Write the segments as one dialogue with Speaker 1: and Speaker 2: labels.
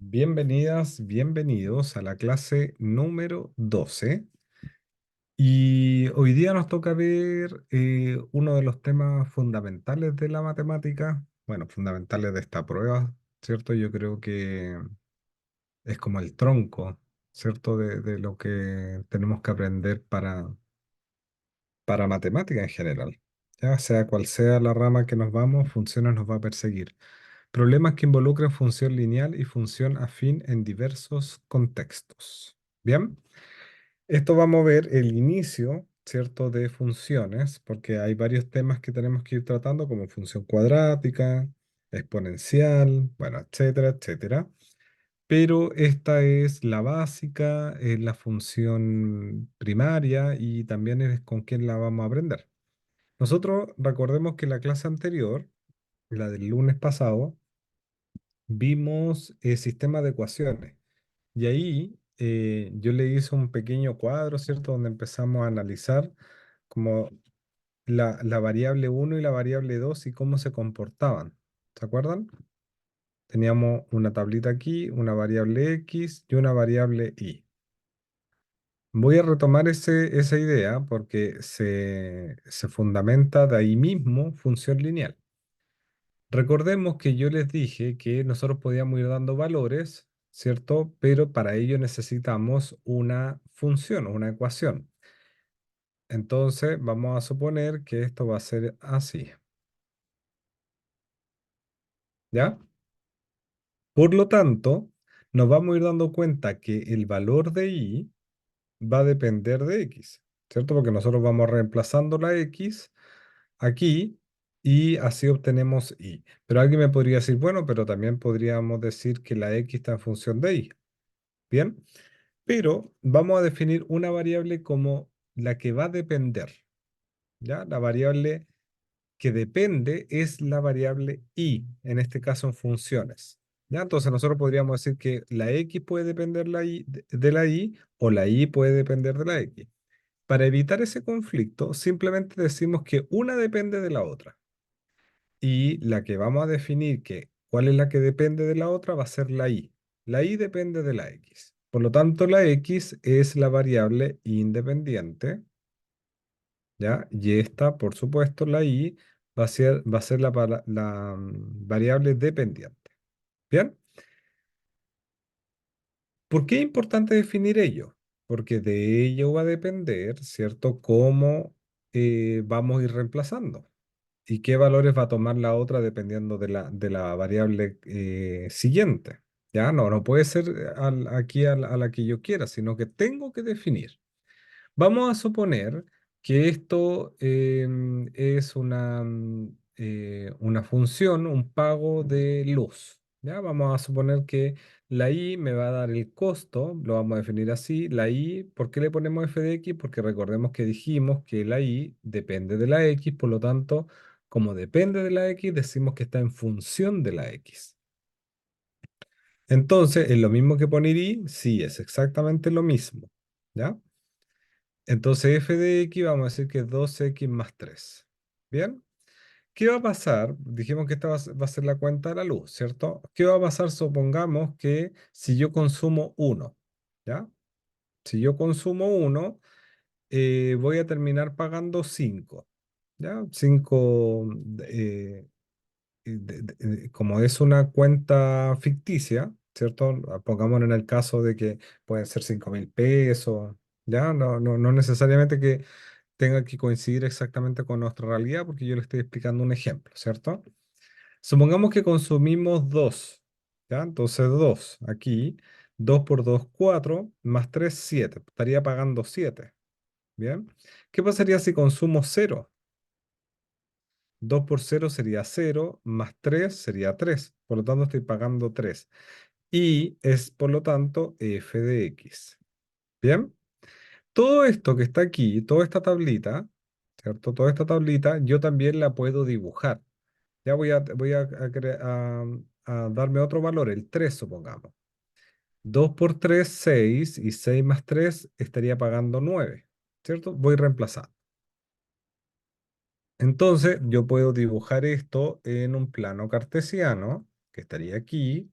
Speaker 1: Bienvenidas, bienvenidos a la clase número 12. Y hoy día nos toca ver uno de los temas fundamentales de la matemática, bueno, fundamentales de esta prueba, ¿cierto? Yo creo que es como el tronco, ¿cierto? De lo que tenemos que aprender para matemática en general. Ya sea cual sea la rama que nos vamos, funciones nos va a perseguir. Problemas que involucran función lineal y función afín en diversos contextos. Bien, esto vamos a ver el inicio, ¿cierto?, de funciones, porque hay varios temas que tenemos que ir tratando, como función cuadrática, exponencial, bueno, etcétera, etcétera. Pero esta es la básica, es la función primaria y también es con quién la vamos a aprender. Nosotros recordemos que la clase anterior, la del lunes pasado, vimos el sistema de ecuaciones. Y ahí yo le hice un pequeño cuadro, ¿cierto? Donde empezamos a analizar como la variable uno y la variable 2 y cómo se comportaban. ¿Se acuerdan? Teníamos una tablita aquí, una variable X y una variable Y. Voy a retomar esa idea porque se fundamenta de ahí mismo función lineal. Recordemos que yo les dije que nosotros podíamos ir dando valores, ¿cierto? Pero para ello necesitamos una función, una ecuación. Entonces vamos a suponer que esto va a ser así, ¿ya? Por lo tanto, nos vamos a ir dando cuenta que el valor de y va a depender de x, ¿cierto? Porque nosotros vamos reemplazando la x aquí y así obtenemos y. Pero alguien me podría decir, bueno, pero también podríamos decir que la x está en función de y. Bien, pero vamos a definir una variable como la que va a depender, ¿ya? La variable que depende es la variable y, en este caso en funciones. ¿Ya? Entonces nosotros podríamos decir que la x puede depender de la y o la y puede depender de la x. Para evitar ese conflicto, simplemente decimos que una depende de la otra. Y la que vamos a definir que cuál es la que depende de la otra va a ser la y. La y depende de la x. Por lo tanto, la x es la variable independiente, ¿ya? Y esta, por supuesto, la y va a ser la variable dependiente. ¿Bien? ¿Por qué es importante definir ello? Porque de ello va a depender, ¿cierto?, cómo vamos a ir reemplazando. ¿Y qué valores va a tomar la otra dependiendo de la variable siguiente? Ya no puede ser aquí a la que yo quiera, sino que tengo que definir. Vamos a suponer que esto es una función, un pago de luz. ¿Ya? Vamos a suponer que la i me va a dar el costo, lo vamos a definir así. La i, ¿por qué le ponemos f de x? Porque recordemos que dijimos que la i depende de la x, por lo tanto, como depende de la x, decimos que está en función de la x. Entonces, ¿es lo mismo que poner i? Sí, es exactamente lo mismo. ¿Ya? Entonces f de x vamos a decir que es 2x más 3. ¿Bien? ¿Qué va a pasar? Dijimos que esta va a ser la cuenta de la luz, ¿cierto? ¿Qué va a pasar? Supongamos que si yo consumo uno, ¿ya? Si yo consumo uno, voy a terminar pagando 5, ¿ya? 5, como es una cuenta ficticia, ¿cierto? Pongámonos en el caso de que pueden ser 5.000 pesos, ¿ya? No necesariamente que tenga que coincidir exactamente con nuestra realidad, porque yo le estoy explicando un ejemplo, ¿cierto? Supongamos que consumimos 2, ¿ya? Entonces 2 aquí, 2 por 2 4, más 3 7, estaría pagando 7, ¿bien? ¿Qué pasaría si consumo cero? 2 por cero sería cero, más 3 sería 3, por lo tanto estoy pagando 3. Y es, por lo tanto, f de x, ¿bien? Todo esto que está aquí, toda esta tablita, ¿cierto? Toda esta tablita, yo también la puedo dibujar. Ya voy a darme otro valor, el 3 supongamos. 2 por 3 6 y 6 más 3 estaría pagando 9, ¿cierto? Voy reemplazando. Entonces, yo puedo dibujar esto en un plano cartesiano, que estaría aquí,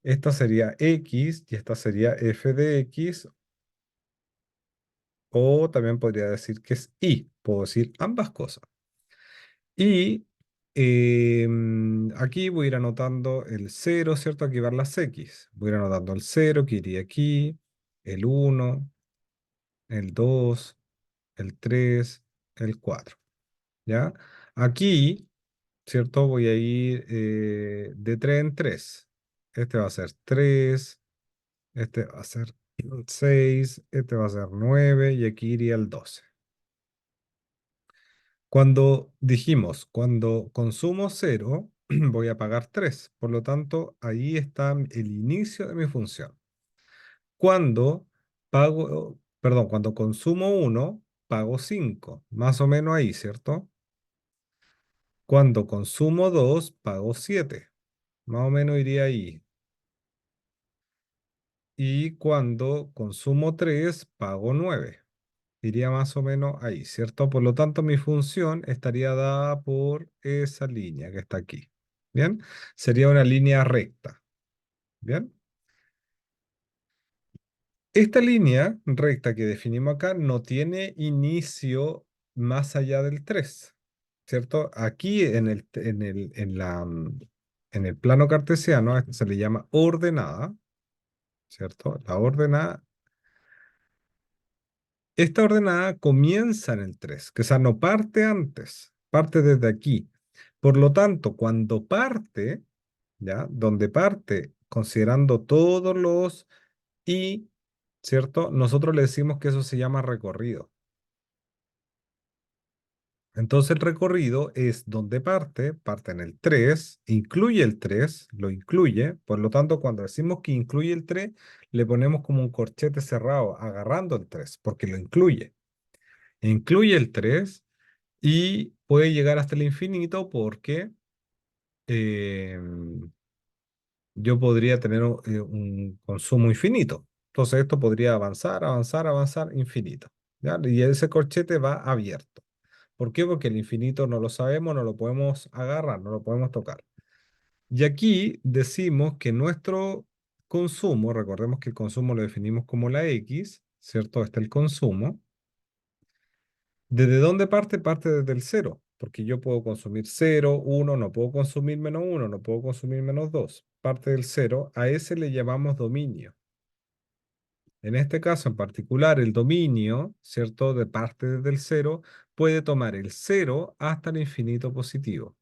Speaker 1: Esta sería X y esta sería f de X, o también podría decir que es Y. Puedo decir ambas cosas. Y aquí voy a ir anotando el cero, ¿cierto? Aquí van las X. Voy a ir anotando el cero que iría aquí, el uno, el 2, el 3, el 4. ¿Ya? Aquí, ¿cierto? Voy a ir de 3 en 3. Este va a ser 3, este va a ser 6, este va a ser 9 y aquí iría el 12. Cuando dijimos, cuando consumo cero, voy a pagar 3. Por lo tanto, ahí está el inicio de mi función. Cuando perdón, cuando consumo uno, pago 5. Más o menos ahí, ¿cierto? Cuando consumo 2, pago 7. Más o menos iría ahí. Y cuando consumo 3, pago 9. Iría más o menos ahí, ¿cierto? Por lo tanto, mi función estaría dada por esa línea que está aquí. ¿Bien? Sería una línea recta. ¿Bien? Esta línea recta que definimos acá no tiene inicio más allá del 3, ¿cierto? Aquí en el plano cartesiano, a esto se le llama ordenada, ¿cierto? La ordenada, esta ordenada comienza en el 3, que o sea, no parte antes, parte desde aquí. Por lo tanto, cuando parte, ¿ya? Donde parte, considerando todos los y, ¿cierto? Nosotros le decimos que eso se llama recorrido. Entonces el recorrido es donde parte, parte en el 3, incluye el 3, lo incluye, por lo tanto cuando decimos que incluye el 3, le ponemos como un corchete cerrado, agarrando el 3, porque lo incluye. Incluye el 3 y puede llegar hasta el infinito porque eh, yo podría tener un consumo infinito. Entonces esto podría avanzar, avanzar, avanzar, infinito. ¿Ya? Y ese corchete va abierto. ¿Por qué? Porque el infinito no lo sabemos, no lo podemos agarrar, no lo podemos tocar. Y aquí decimos que nuestro consumo, recordemos que el consumo lo definimos como la X, ¿cierto? Está el consumo. ¿Desde dónde parte? Parte desde el cero, porque yo puedo consumir cero, uno, no puedo consumir menos uno, no puedo consumir menos 2. Parte del cero, a ese le llamamos dominio. En este caso en particular, el dominio, ¿cierto? De parte desde el cero, puede tomar el cero hasta el infinito positivo.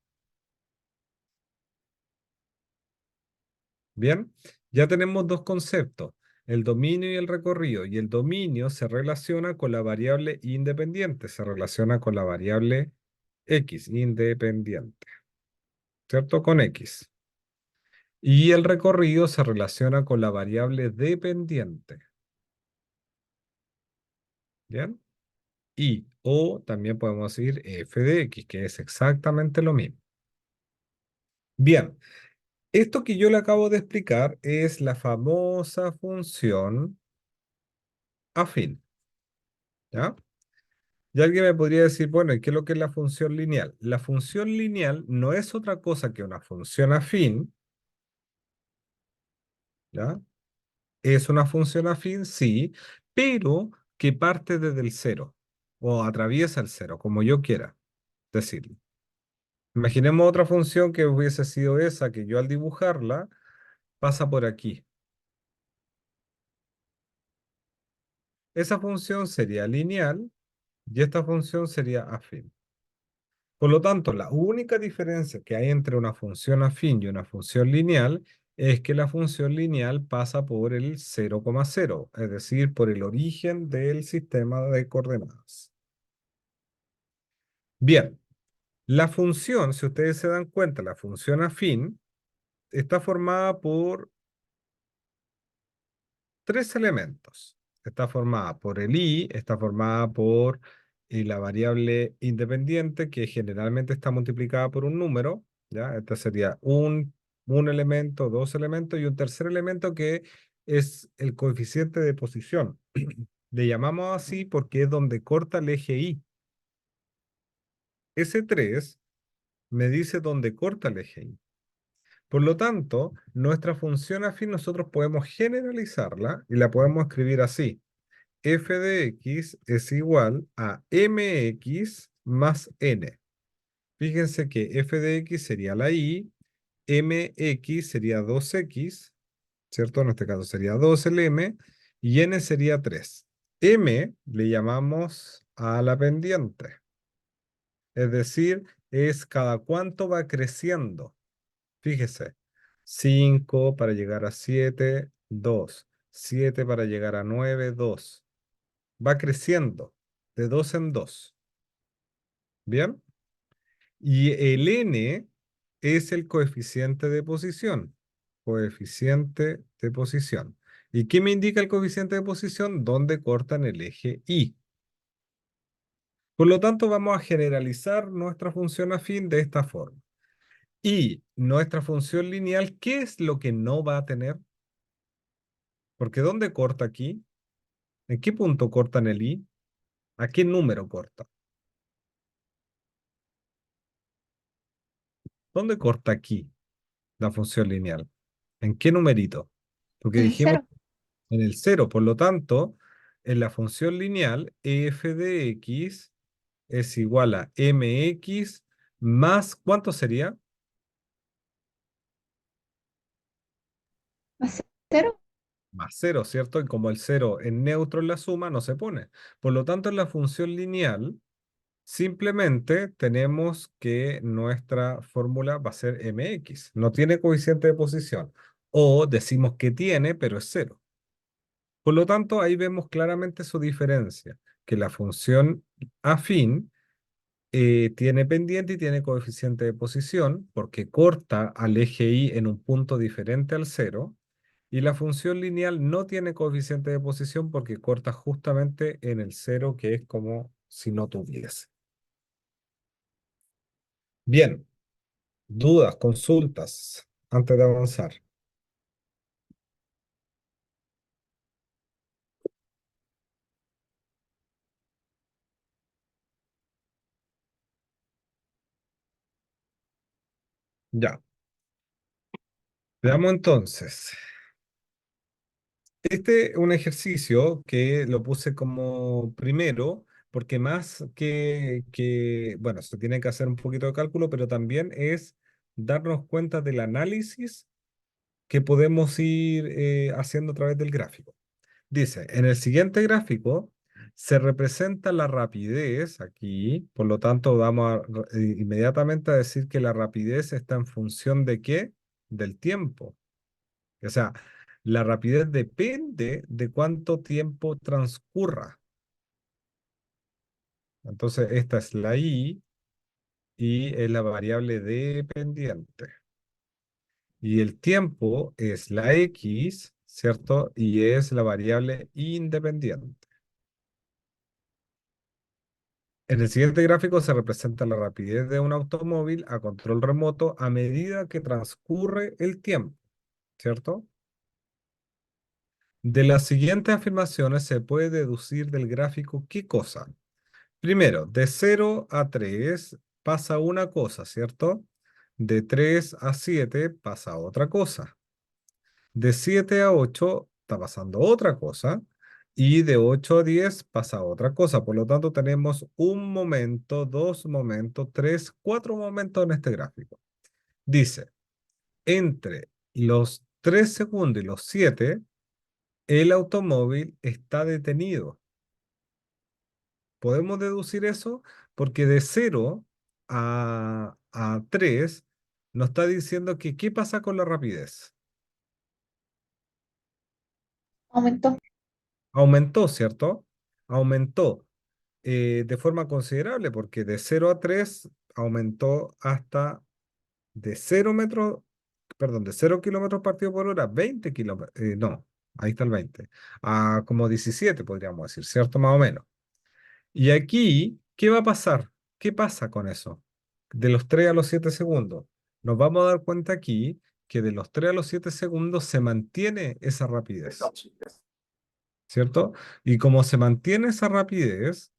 Speaker 1: Bien, ya tenemos dos conceptos, el dominio y el recorrido. Y el dominio se relaciona con la variable independiente, se relaciona con la variable x, independiente, ¿cierto? Con x. Y el recorrido se relaciona con la variable dependiente, ¿bien? Y, o también podemos decir f de x, que es exactamente lo mismo. Bien, esto que yo le acabo de explicar es la famosa función afín, ¿ya? Y alguien me podría decir, bueno, ¿y qué es lo que es la función lineal? La función lineal no es otra cosa que una función afín, ¿ya? Es una función afín, sí, pero que parte desde el cero o atraviesa el cero, como yo quiera decirlo. Imaginemos otra función que hubiese sido esa, que yo al dibujarla pasa por aquí. Esa función sería lineal y esta función sería afín. Por lo tanto, la única diferencia que hay entre una función afín y una función lineal es que la función lineal pasa por el 0,0, es decir, por el origen del sistema de coordenadas. Bien, la función, si ustedes se dan cuenta, la función afín está formada por tres elementos. Está formada por el i, está formada por la variable independiente, que generalmente está multiplicada por un número, ¿ya? Este sería un elemento, dos elementos y un tercer elemento que es el coeficiente de posición. Le llamamos así porque es donde corta el eje y. Ese 3 me dice dónde corta el eje y. Por lo tanto, nuestra función afín nosotros podemos generalizarla y la podemos escribir así. F de x es igual a mx más n. Fíjense que f de x sería la y, mx sería 2x, ¿cierto? En este caso sería 2 el m y n sería 3. M le llamamos a la pendiente, es decir, es cada cuánto va creciendo. Fíjese, 5 para llegar a 7, 2. 7 para llegar a 9, 2. Va creciendo de 2 en 2. ¿Bien? Y el n es el coeficiente de posición. Coeficiente de posición. ¿Y qué me indica el coeficiente de posición? ¿Dónde cortan el eje Y? Por lo tanto, vamos a generalizar nuestra función afín de esta forma. Y nuestra función lineal, ¿qué es lo que no va a tener? Porque ¿dónde corta aquí? ¿En qué punto cortan el I? ¿A qué número corta? ¿Dónde corta aquí la función lineal? ¿En qué numerito? Porque
Speaker 2: En el
Speaker 1: dijimos
Speaker 2: cero.
Speaker 1: en el cero, por lo tanto, en la función lineal, f de x es igual a mx más, ¿cuánto sería?
Speaker 2: ¿Más cero?
Speaker 1: Más cero, ¿cierto? Y como el cero es neutro en la suma, no se pone. Por lo tanto, en la función lineal, simplemente tenemos que nuestra fórmula va a ser mx. No tiene coeficiente de posición. O decimos que tiene, pero es cero. Por lo tanto, ahí vemos claramente su diferencia, que la función afín tiene pendiente y tiene coeficiente de posición porque corta al eje Y en un punto diferente al cero. Y la función lineal no tiene coeficiente de posición porque corta justamente en el cero, que es como si no tuviese. Bien, dudas, consultas antes de avanzar. Ya, veamos entonces. Este es un ejercicio que lo puse como primero, porque más bueno, se tiene que hacer un poquito de cálculo, pero también es darnos cuenta del análisis que podemos ir haciendo a través del gráfico. Dice, en el siguiente gráfico se representa la rapidez aquí, por lo tanto vamos inmediatamente a decir que la rapidez está en función de ¿qué? Del tiempo. O sea, la rapidez depende de cuánto tiempo transcurra. Entonces, esta es la y es la variable dependiente. Y el tiempo es la x, ¿cierto? Y es la variable independiente. En el siguiente gráfico se representa la rapidez de un automóvil a control remoto a medida que transcurre el tiempo, ¿cierto? De las siguientes afirmaciones se puede deducir del gráfico qué cosa. Primero, de 0 a 3 pasa una cosa, ¿cierto? De 3 a 7 pasa otra cosa. De 7 a 8 está pasando otra cosa. Y de 8 a 10 pasa otra cosa. Por lo tanto, tenemos un momento, dos momentos, tres, cuatro momentos en este gráfico. Dice, entre los 3 segundos y los 7, el automóvil está detenido. Podemos deducir eso porque de 0 a 3 nos está diciendo que qué pasa con la rapidez.
Speaker 2: Aumentó.
Speaker 1: Aumentó, ¿cierto? Aumentó de forma considerable porque de 0 a 3 aumentó hasta de 0 metros, perdón, de 0 kilómetros partido por hora, 20 kilómetros, no, ahí está el 20, a como 17 podríamos decir, ¿cierto? Más o menos. Y aquí, ¿qué va a pasar? ¿Qué pasa con eso? De los 3 a los 7 segundos. Nos vamos a dar cuenta aquí que de los 3 a los 7 segundos se mantiene esa rapidez, ¿cierto? Y como se mantiene esa rapidez,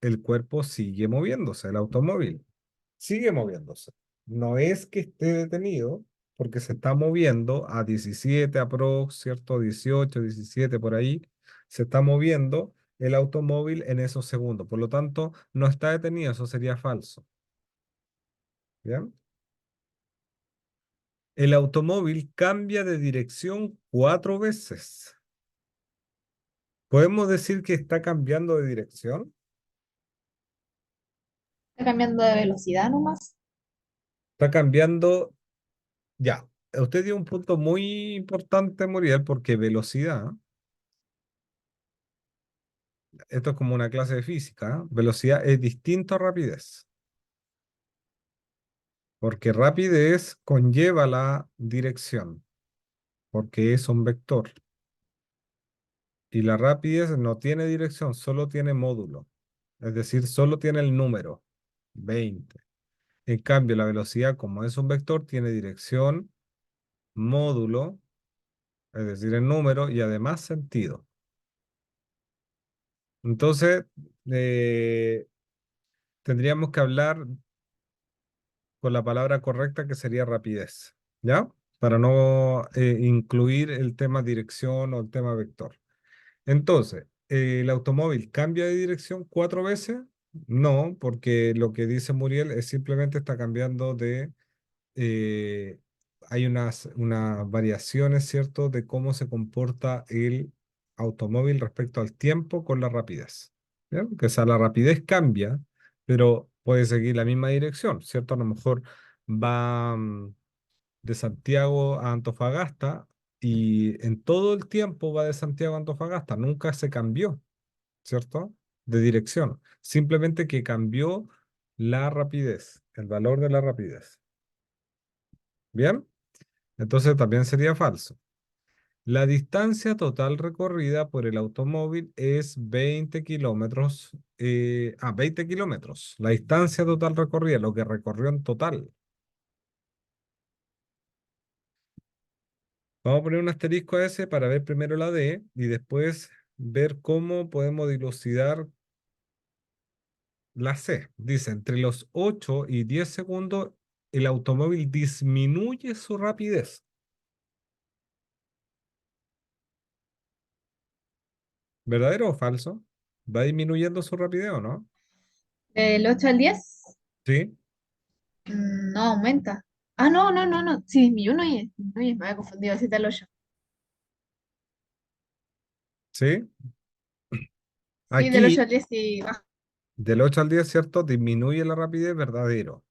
Speaker 1: el cuerpo sigue moviéndose, el automóvil sigue moviéndose. No es que esté detenido, porque se está moviendo a 17 aprox, ¿cierto? 18, 17 por ahí. Se está moviendo el automóvil en esos segundos. Por lo tanto, no está detenido, eso sería falso. ¿Bien? El automóvil cambia de dirección 4 veces. ¿Podemos decir que está cambiando de dirección?
Speaker 2: Está cambiando de velocidad nomás.
Speaker 1: Está cambiando, ya. Usted dio un punto muy importante, Muriel, porque velocidad, esto es como una clase de física, ¿eh? Velocidad es distinto a rapidez, porque rapidez conlleva la dirección, porque es un vector, y la rapidez no tiene dirección, solo tiene módulo, es decir, solo tiene el número 20. En cambio, la velocidad, como es un vector, tiene dirección, módulo, es decir, el número, y además sentido. Entonces, eh, tendríamos que hablar con la palabra correcta que sería rapidez, ¿ya? Para no incluir el tema dirección o el tema vector. Entonces, ¿el automóvil cambia de dirección 4 veces? No, porque lo que dice Muriel es simplemente está cambiando de eh, hay unas variaciones, ¿cierto?, de cómo se comporta el automóvil respecto al tiempo con la rapidez. ¿Bien? Que o sea, la rapidez cambia, pero puede seguir la misma dirección, ¿cierto? A lo mejor va de Santiago a Antofagasta y en todo el tiempo va de Santiago a Antofagasta, nunca se cambió, ¿cierto? De dirección, simplemente que cambió la rapidez, el valor de la rapidez. ¿Bien? Entonces también sería falso. La distancia total recorrida por el automóvil es 20 kilómetros. 20 kilómetros. La distancia total recorrida, lo que recorrió en total. Vamos a poner un asterisco a ese para ver primero la D y después ver cómo podemos dilucidar la C. Dice, entre los 8 y 10 segundos, el automóvil disminuye su rapidez. ¿Verdadero o falso? ¿Va disminuyendo su rapidez o no?
Speaker 2: Del 8 al 10,
Speaker 1: Sí,
Speaker 2: no aumenta. Ah, no, no, no, no. Sí, disminuye, disminuye, me había confundido, así el 8.
Speaker 1: sí.
Speaker 2: Sí, del 8
Speaker 1: Aquí
Speaker 2: al 10 sí baja.
Speaker 1: del 8 al 10, ¿cierto? Disminuye la rapidez verdadero.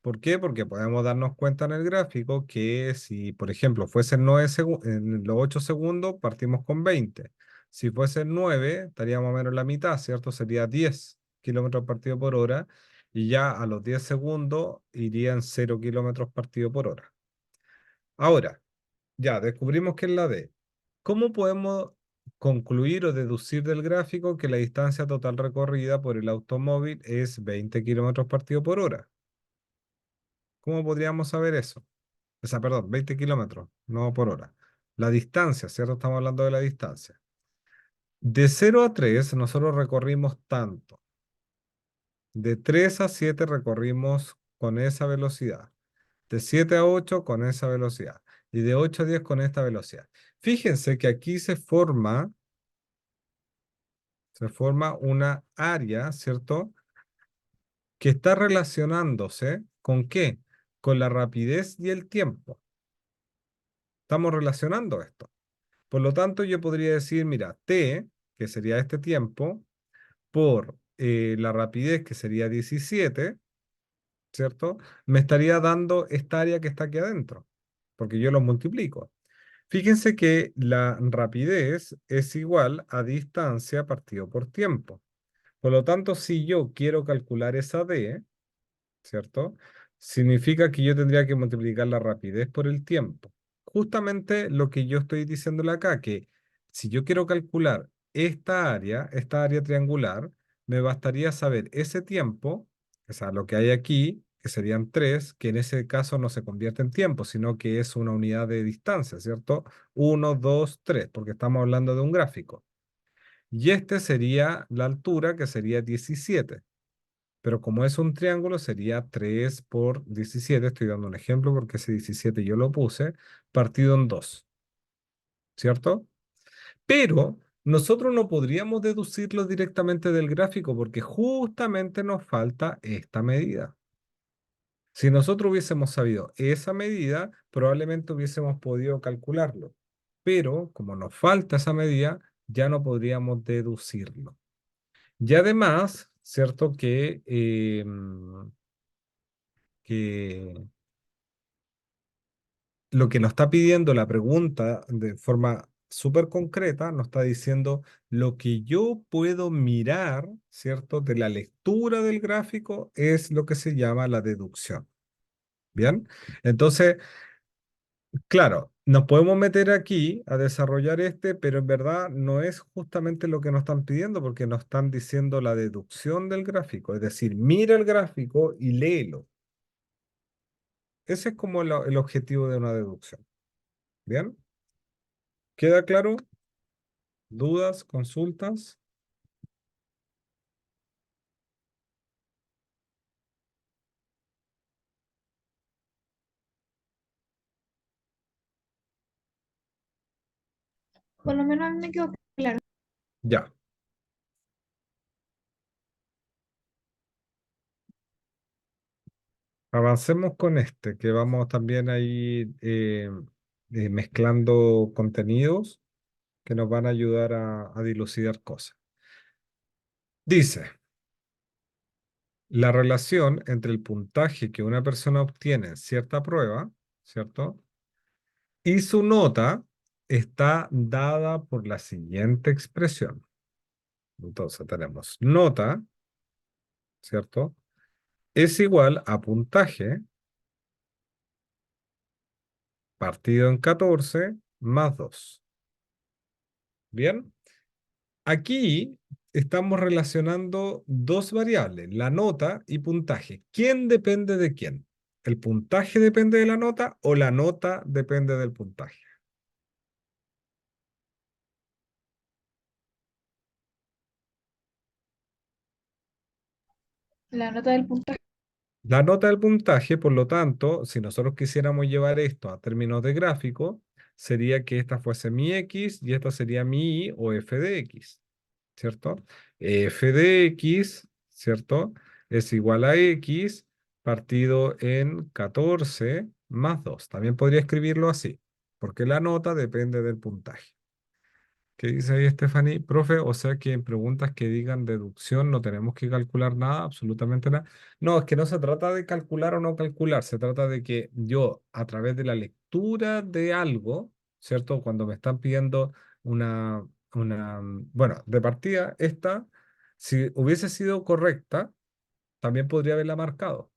Speaker 1: ¿Por qué? Porque podemos darnos cuenta en el gráfico que si, por ejemplo, fuesen 9 en los 8 segundos, partimos con 20. Si fuesen 9, estaríamos más o menos en la mitad, ¿cierto? Sería 10 kilómetros partido por hora y ya a los 10 segundos irían 0 kilómetros partido por hora. Ahora, ya descubrimos que es la D. ¿Cómo podemos concluir o deducir del gráfico que la distancia total recorrida por el automóvil es 20 kilómetros partido por hora? ¿Cómo podríamos saber eso? O sea, perdón, 20 kilómetros, no por hora. La distancia, ¿cierto? Estamos hablando de la distancia. De 0 a 3 nosotros recorrimos tanto. De 3 a 7 recorrimos con esa velocidad. De 7 a 8 con esa velocidad. Y de 8 a 10 con esta velocidad. Fíjense que aquí se forma una área, ¿cierto? Que está relacionándose ¿con qué? Con la rapidez y el tiempo. Estamos relacionando esto. Por lo tanto, yo podría decir, mira, t, que sería este tiempo, por la rapidez, que sería 17, ¿cierto? Me estaría dando esta área que está aquí adentro, porque yo lo multiplico. Fíjense que la rapidez es igual a distancia partido por tiempo. Por lo tanto, si yo quiero calcular esa d, ¿cierto? Significa que yo tendría que multiplicar la rapidez por el tiempo. Justamente lo que yo estoy diciéndole acá, que si yo quiero calcular esta área triangular, me bastaría saber ese tiempo, o sea, lo que hay aquí, que serían 3, que en ese caso no se convierte en tiempo, sino que es una unidad de distancia, ¿cierto? 1, 2, 3, porque estamos hablando de un gráfico. Y este sería la altura, que sería 17. Pero como es un triángulo, sería 3 por 17. Estoy dando un ejemplo porque ese 17 yo lo puse, partido en 2, ¿cierto? Pero nosotros no podríamos deducirlo directamente del gráfico porque justamente nos falta esta medida. Si nosotros hubiésemos sabido esa medida, probablemente hubiésemos podido calcularlo. Pero como nos falta esa medida, ya no podríamos deducirlo. Y además, cierto que lo que nos está pidiendo la pregunta de forma súper concreta, nos está diciendo lo que yo puedo mirar, ¿cierto? De la lectura del gráfico es lo que se llama la deducción. ¿Bien? Entonces, claro, nos podemos meter aquí a desarrollar este, pero en verdad no es justamente lo que nos están pidiendo porque nos están diciendo la deducción del gráfico, es decir, mira el gráfico y léelo. Ese es como el objetivo de una deducción. ¿Bien? ¿Queda claro? ¿Dudas? ¿Consultas?
Speaker 2: Por lo menos a mí me quedó claro.
Speaker 1: Ya, avancemos con este, que vamos también ahí mezclando contenidos que nos van a ayudar a dilucidar cosas. Dice, la relación entre el puntaje que una persona obtiene en cierta prueba, ¿cierto? Y su nota está dada por la siguiente expresión. Entonces tenemos nota, ¿cierto? Es igual a puntaje partido en 14 más 2. ¿Bien? Aquí estamos relacionando dos variables, la nota y puntaje. ¿Quién depende de quién? ¿El puntaje depende de la nota o la nota depende del puntaje?
Speaker 2: La nota del puntaje.
Speaker 1: La nota del puntaje, por lo tanto, si nosotros quisiéramos llevar esto a términos de gráfico, sería que esta fuese mi X y esta sería mi Y o f de X, ¿cierto? F de X, ¿cierto? Es igual a X partido en 14 más 2. También podría escribirlo así, porque la nota depende del puntaje. ¿Qué dice ahí Stephanie? Profe, o sea que en preguntas que digan deducción no tenemos que calcular nada, absolutamente nada. No, es que no se trata de calcular o no calcular, se trata de que yo, a través de la lectura de algo, ¿cierto? Cuando me están pidiendo bueno, de partida, esta, si hubiese sido correcta, también podría haberla marcado.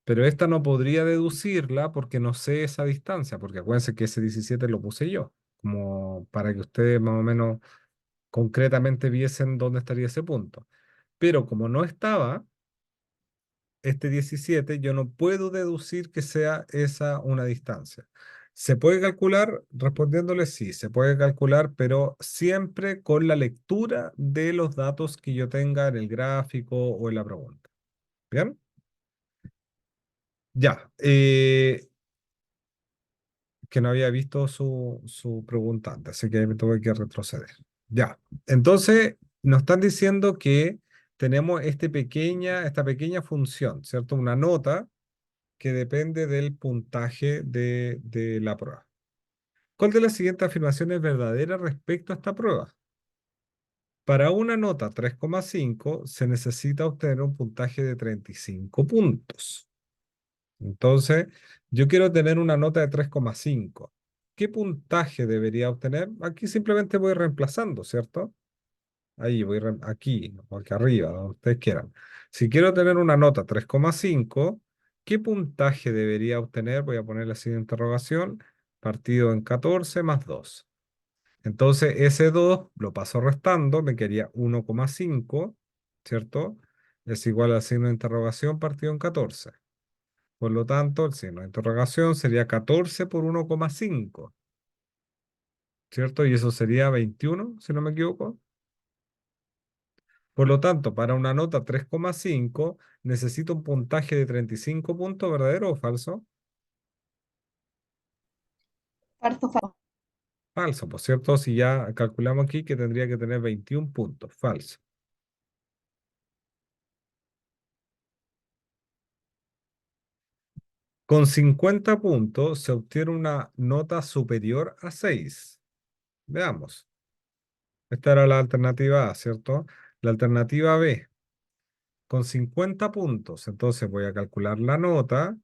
Speaker 1: Pero esta no podría deducirla porque no sé esa distancia, porque acuérdense que ese 17 lo puse yo, como para que ustedes más o menos concretamente viesen dónde estaría ese punto. Pero como no estaba este 17, yo no puedo deducir que sea esa una distancia. ¿Se puede calcular? Respondiéndole sí, se puede calcular, pero siempre con la lectura de los datos que yo tenga en el gráfico o en la pregunta. ¿Bien? Ya. Que no había visto su preguntante, así que me tuve que retroceder. Ya, entonces nos están diciendo que tenemos esta pequeña función, ¿cierto? Una nota que depende del puntaje de la prueba. ¿Cuál de las siguientes afirmaciones es verdadera respecto a esta prueba? Para una nota 3,5 se necesita obtener un puntaje de 35 puntos. Entonces, yo quiero tener una nota de 3,5. ¿Qué puntaje debería obtener? Aquí simplemente voy reemplazando, ¿cierto? Ahí aquí, o aquí arriba, donde ustedes quieran. Si quiero tener una nota 3,5, ¿qué puntaje debería obtener? Voy a poner la siguiente interrogación, partido en 14 más 2. Entonces, ese 2 lo paso restando, me quedaría 1,5, ¿cierto? Es igual al signo de interrogación partido en 14. Por lo tanto, el signo de interrogación sería 14 por 1,5, ¿cierto? Y eso sería 21, si no me equivoco. Por lo tanto, para una nota 3,5 necesito un puntaje de 35 puntos, ¿verdadero o falso?
Speaker 2: Falso, falso.
Speaker 1: Falso, por cierto, si ya calculamos aquí que tendría que tener 21 puntos, falso. Con 50 puntos se obtiene una nota superior a 6. Veamos. Esta era la alternativa A, ¿cierto? La alternativa B, con 50 puntos. Entonces voy a calcular la nota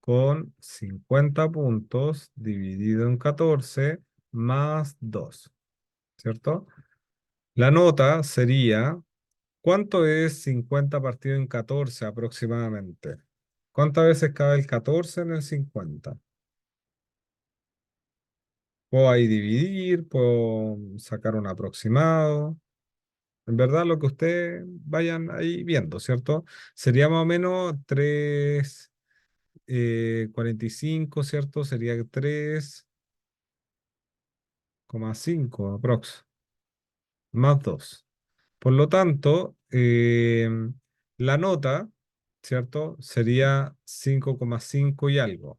Speaker 1: con 50 puntos dividido en 14 más 2, ¿cierto? La nota sería, ¿cuánto es 50 partido en 14 aproximadamente? ¿Cuántas veces cabe el 14 en el 50? Puedo ahí dividir, puedo sacar un aproximado. En verdad, lo que ustedes vayan ahí viendo, ¿cierto? Sería más o menos 3,45, ¿cierto? Sería 3,5 aprox, más 2. Por lo tanto, la nota, ¿cierto? Sería 5,5 y algo,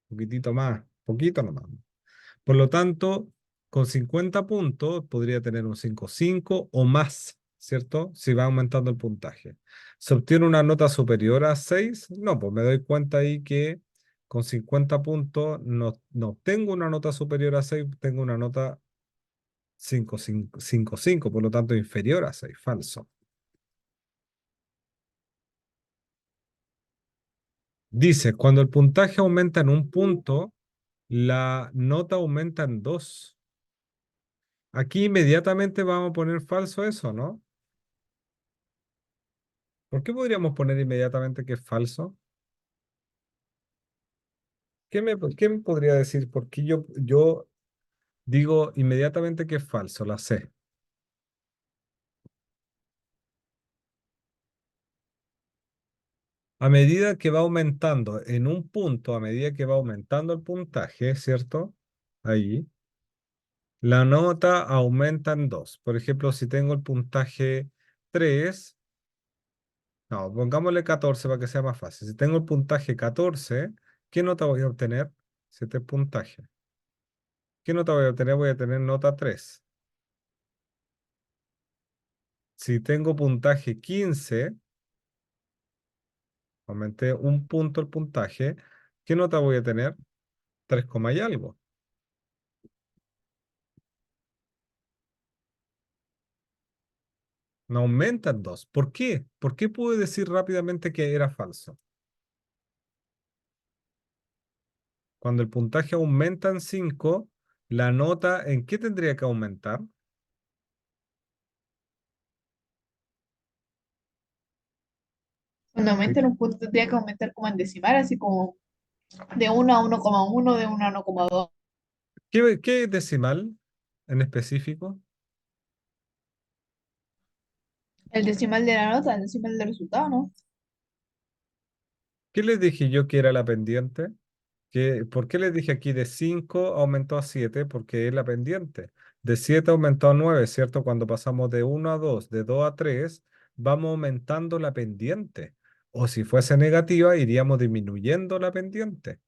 Speaker 1: un poquitito más, poquito nomás. Por lo tanto, con 50 puntos podría tener un 5,5 o más, ¿cierto? Si va aumentando el puntaje. ¿Se obtiene una nota superior a 6? No, pues me doy cuenta ahí que con 50 puntos no tengo una nota superior a 6, tengo una nota 5,5, por lo tanto inferior a 6, falso. Dice, cuando el puntaje aumenta en un punto, la nota aumenta en dos. Aquí inmediatamente vamos a poner falso eso, ¿no? ¿Por qué podríamos poner inmediatamente que es falso? ¿Qué me podría decir? ¿Por qué yo digo inmediatamente que es falso? La sé. A medida que va aumentando en un punto, a medida que va aumentando el puntaje, ¿cierto? Ahí, la nota aumenta en dos. Por ejemplo, si tengo el puntaje 3, no, pongámosle 14 para que sea más fácil. Si tengo el puntaje 14, ¿qué nota voy a obtener? Si este es puntaje. ¿Qué nota voy a obtener? Voy a tener nota 3. Si tengo puntaje 15, aumenté un punto el puntaje, ¿qué nota voy a tener? 3, y algo. No aumentan 2. ¿Por qué? ¿Por qué pude decir rápidamente que era falso? Cuando el puntaje aumenta en 5, la nota, ¿en qué tendría que aumentar?
Speaker 2: Cuando
Speaker 1: ¿Sí?
Speaker 2: aumenta en un punto tendría que aumentar como en decimal, así como de 1 a 1,1, de 1 a 1,2.
Speaker 1: ¿Qué decimal en específico?
Speaker 2: El decimal de la nota, el decimal del resultado, ¿no?
Speaker 1: ¿Qué les dije yo que era la pendiente? ¿Por qué les dije aquí de 5 aumentó a 7? Porque es la pendiente. De 7 aumentó a 9, ¿cierto? Cuando pasamos de 1 a 2, de 2 a 3, vamos aumentando la pendiente. O si fuese negativa, iríamos disminuyendo la pendiente.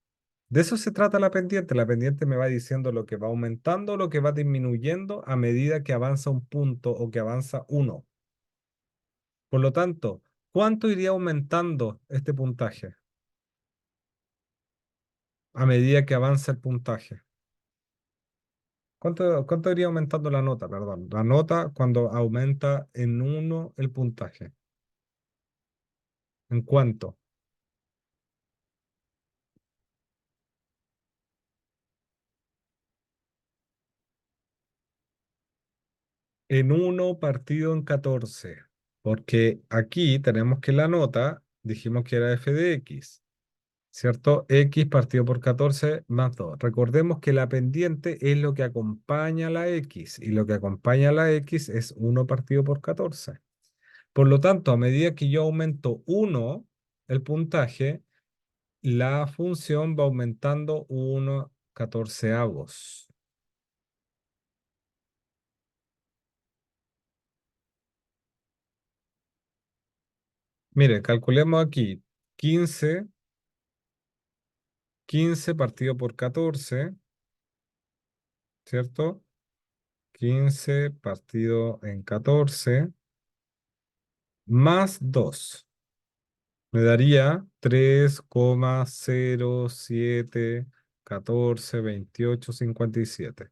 Speaker 1: De eso se trata la pendiente. La pendiente me va diciendo lo que va aumentando, lo que va disminuyendo a medida que avanza un punto o que avanza uno. Por lo tanto, ¿cuánto iría aumentando este puntaje a medida que avanza el puntaje? ¿Cuánto iría aumentando la nota? Perdón. La nota cuando aumenta en uno el puntaje. ¿En cuánto? En uno partido en 14. Porque aquí tenemos que la nota, dijimos que era f de x, ¿cierto? X partido por 14 más 2. Recordemos que la pendiente es lo que acompaña a la x. Y lo que acompaña a la x es uno partido por 14. Por lo tanto, a medida que yo aumento uno el puntaje, la función va aumentando 1/14. Mire, calculemos aquí 15, 15 partido por 14, ¿cierto? 15 partido en 14 más 2. Me daría 3,07142857.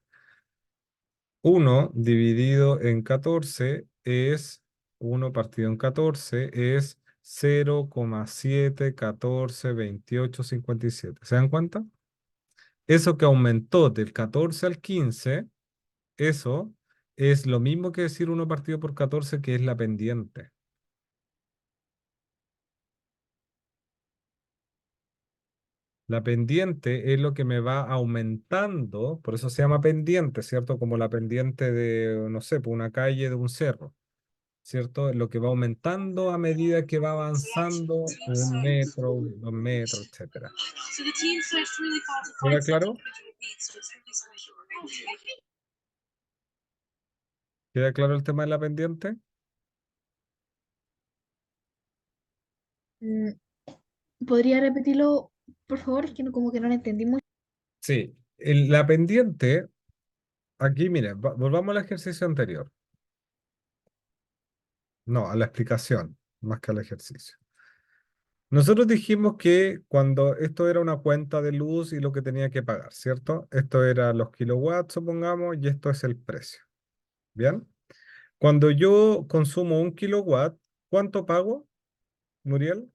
Speaker 1: Uno dividido en 14 es, uno partido en 14 es 0,7142857. ¿Se dan cuenta? Eso que aumentó del 14 al 15, eso es lo mismo que decir uno partido por 14, que es la pendiente. La pendiente es lo que me va aumentando, por eso se llama pendiente, ¿cierto? Como la pendiente de, no sé, por una calle de un cerro, ¿cierto? Lo que va aumentando a medida que va avanzando 1 metro, 2 metros, etcétera. ¿Queda claro? ¿Queda claro el tema de la pendiente?
Speaker 2: Mm, ¿Podría repetirlo, por favor? Es que no, como que no lo entendí mucho.
Speaker 1: Sí. La pendiente, aquí, mire, volvamos al ejercicio anterior. No, a la explicación, más que al ejercicio. Nosotros dijimos que cuando esto era una cuenta de luz y lo que tenía que pagar, ¿cierto? Esto era los kilowatts, supongamos, y esto es el precio. ¿Bien? Cuando yo consumo 1 kilowatt, ¿cuánto pago, Muriel?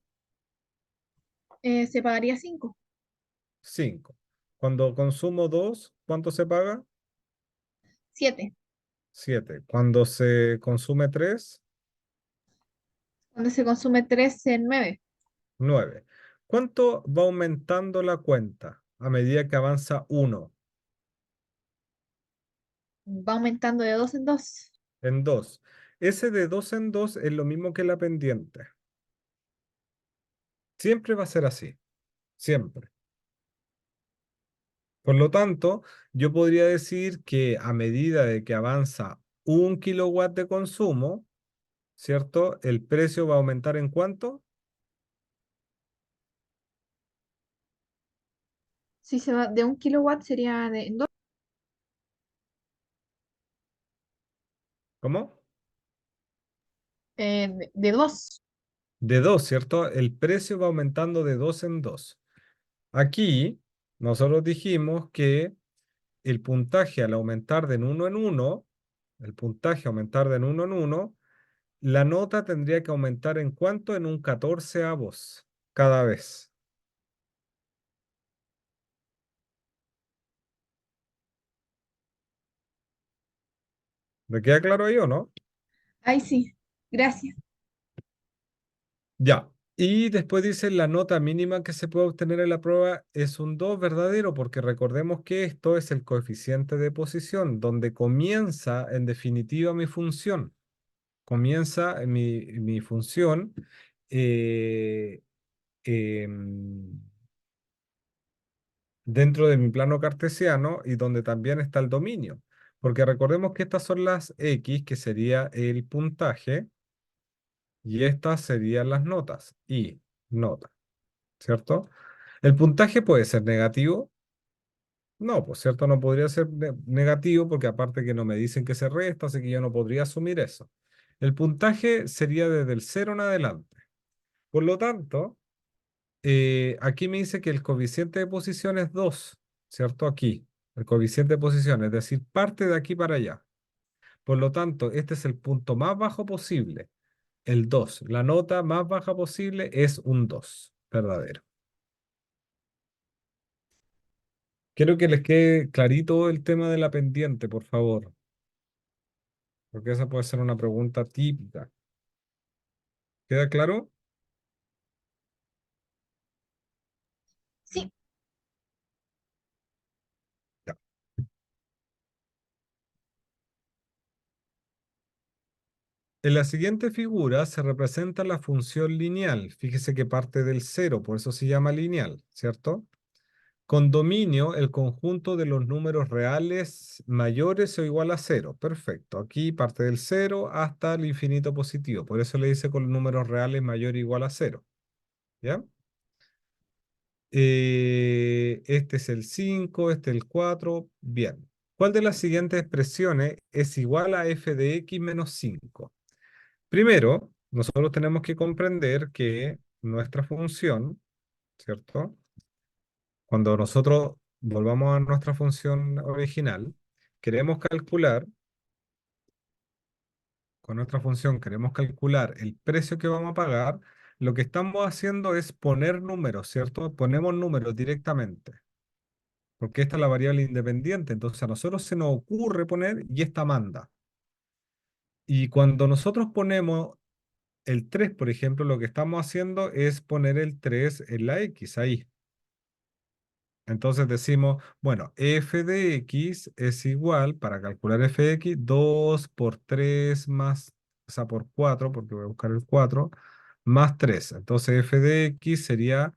Speaker 2: Se pagaría 5,
Speaker 1: 5. Cuando consumo 2, ¿cuánto se paga?
Speaker 2: 7.
Speaker 1: 7. Cuando se consume 3,
Speaker 2: Cuando se consume 3, 9.
Speaker 1: 9. ¿Cuánto va aumentando la cuenta a medida que avanza uno?
Speaker 2: Va aumentando de 2 en 2.
Speaker 1: En 2. Ese de 2 en 2 es lo mismo que la pendiente. Siempre va a ser así, siempre. Por lo tanto, yo podría decir que a medida de que avanza 1 kilowatt de consumo, ¿cierto? El precio va a aumentar ¿en cuánto?
Speaker 2: Si se va de 1 kilowatt sería de 2.
Speaker 1: ¿Cómo?
Speaker 2: De 2.
Speaker 1: De 2, ¿cierto? El precio va aumentando de 2 en 2. Aquí, nosotros dijimos que el puntaje al aumentar de en uno en uno, el puntaje aumentar de en uno en uno, la nota tendría que aumentar ¿en cuánto? En un 14avos cada vez. ¿Me queda claro ahí o no?
Speaker 2: Ay, sí. Gracias.
Speaker 1: Ya. Y después dice la nota mínima que se puede obtener en la prueba es un 2 verdadero, porque recordemos que esto es el coeficiente de posición, donde comienza en definitiva mi función. Comienza mi función eh, em, dentro de mi plano cartesiano y donde también está el dominio. Porque recordemos que estas son las X, que sería el puntaje, y estas serían las notas, y nota, ¿cierto? ¿El puntaje puede ser negativo? No, pues cierto, no podría ser negativo porque aparte que no me dicen que se resta, así que yo no podría asumir eso. El puntaje sería desde el cero en adelante. Por lo tanto, aquí me dice que el coeficiente de posición es 2, ¿cierto? Aquí, el coeficiente de posición, es decir, parte de aquí para allá. Por lo tanto, este es el punto más bajo posible, el 2. La nota más baja posible es un 2, verdadero. Quiero que les quede clarito el tema de la pendiente, por favor, porque esa puede ser una pregunta típica. ¿Queda claro?
Speaker 2: Sí.
Speaker 1: Ya. En la siguiente figura se representa la función lineal. Fíjese que parte del cero, por eso se llama lineal, ¿cierto? Condominio, el conjunto de los números reales mayores o igual a cero. Perfecto. Aquí parte del cero hasta el infinito positivo. Por eso le dice con números reales mayor o igual a cero. ¿Ya? Este es el 5, este el 4. Bien. ¿Cuál de las siguientes expresiones es igual a f de x menos 5? Primero, nosotros tenemos que comprender que nuestra función, ¿cierto? Cuando nosotros volvamos a nuestra función original, queremos calcular, con nuestra función queremos calcular el precio que vamos a pagar, lo que estamos haciendo es poner números, ¿cierto? Ponemos números directamente, porque esta es la variable independiente, entonces a nosotros se nos ocurre poner y esta manda. Y cuando nosotros ponemos el 3, por ejemplo, lo que estamos haciendo es poner el 3 en la X ahí. Entonces decimos, bueno, f de x es igual, para calcular f de x, 2 por 3 más, o sea, por 4 porque voy a buscar el 4 más 3. Entonces f de x sería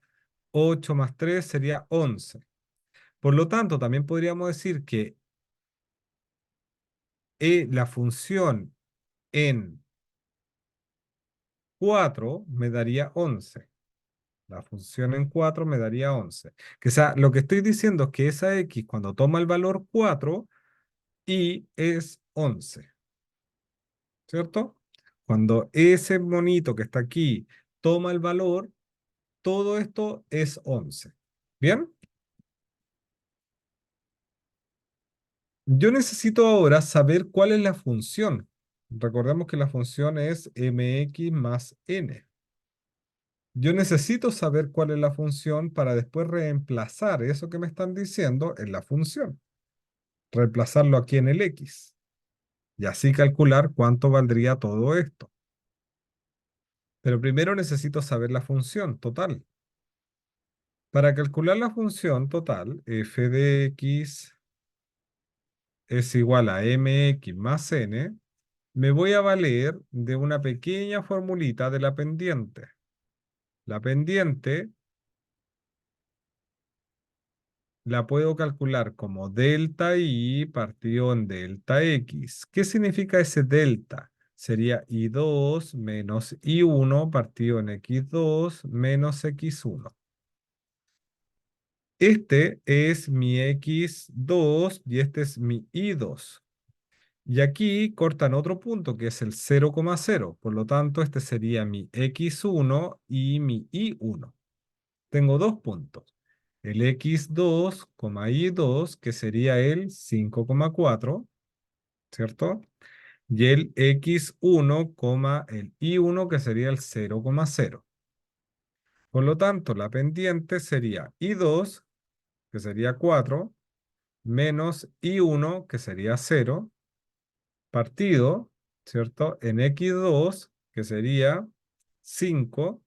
Speaker 1: 8 más 3 sería 11. Por lo tanto, también podríamos decir que la función en 4 me daría 11. La función en 4 me daría 11. Que, o sea, lo que estoy diciendo es que esa x, cuando toma el valor 4, y es 11, ¿cierto? Cuando ese monito que está aquí toma el valor, todo esto es 11. ¿Bien? Yo necesito ahora saber cuál es la función. Recordemos que la función es mx más n. Yo necesito saber cuál es la función para después reemplazar eso que me están diciendo en la función. Reemplazarlo aquí en el x. Y así calcular cuánto valdría todo esto. Pero primero necesito saber la función total. Para calcular la función total, f de x es igual a mx más n, me voy a valer de una pequeña formulita de la pendiente. La pendiente la puedo calcular como delta y partido en delta x. ¿Qué significa ese delta? Sería y2 menos y1 partido en x2 menos x1. Este es mi x2 y este es mi y2. Y aquí cortan otro punto que es el 0,0. Por lo tanto, este sería mi x1 y mi y1. Tengo dos puntos. El x2, y2, que sería el 5,4, ¿cierto? Y el x1, el y1, que sería el 0,0. Por lo tanto, la pendiente sería y2, que sería 4, menos i1, que sería 0, partido, ¿cierto? En x2, que sería 5,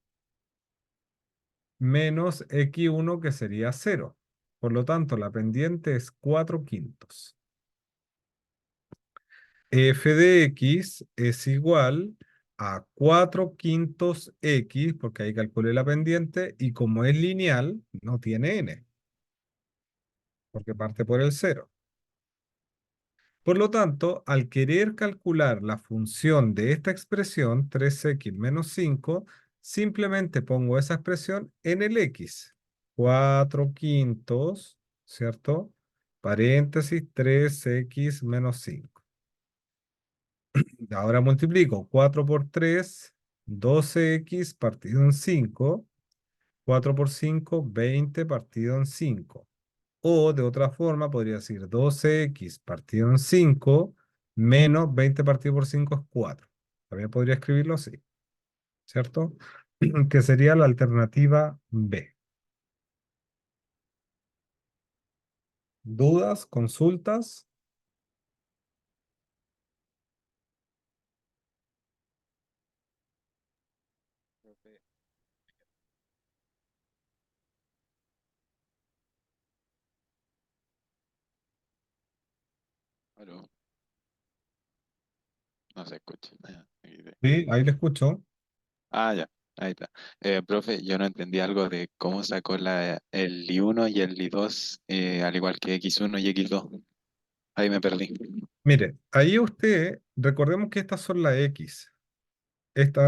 Speaker 1: menos x1, que sería 0. Por lo tanto, la pendiente es 4 quintos. F de x es igual a 4 quintos x, porque ahí calculé la pendiente, y como es lineal, no tiene n, porque parte por el 0. Por lo tanto, al querer calcular la función de esta expresión, 3x menos 5, simplemente pongo esa expresión en el x. 4 quintos, ¿cierto? Paréntesis 3x menos 5. Ahora multiplico 4 por 3, 12x partido en 5. 4 por 5, 20 partido en 5. O de otra forma podría decir 12x partido en 5 menos 20 partido por 5 es 4. También podría escribirlo así, ¿cierto? Que sería la alternativa B. ¿Dudas? ¿Consultas?
Speaker 3: Pero no se escucha. Ah,
Speaker 1: Sí, ahí le escucho.
Speaker 3: ah, ya. Ahí está. Profe, yo no entendí algo de cómo sacó el I1 y el I2, al igual que X1 y X2. Ahí me perdí.
Speaker 1: Mire, ahí usted, recordemos que estas son las X. Este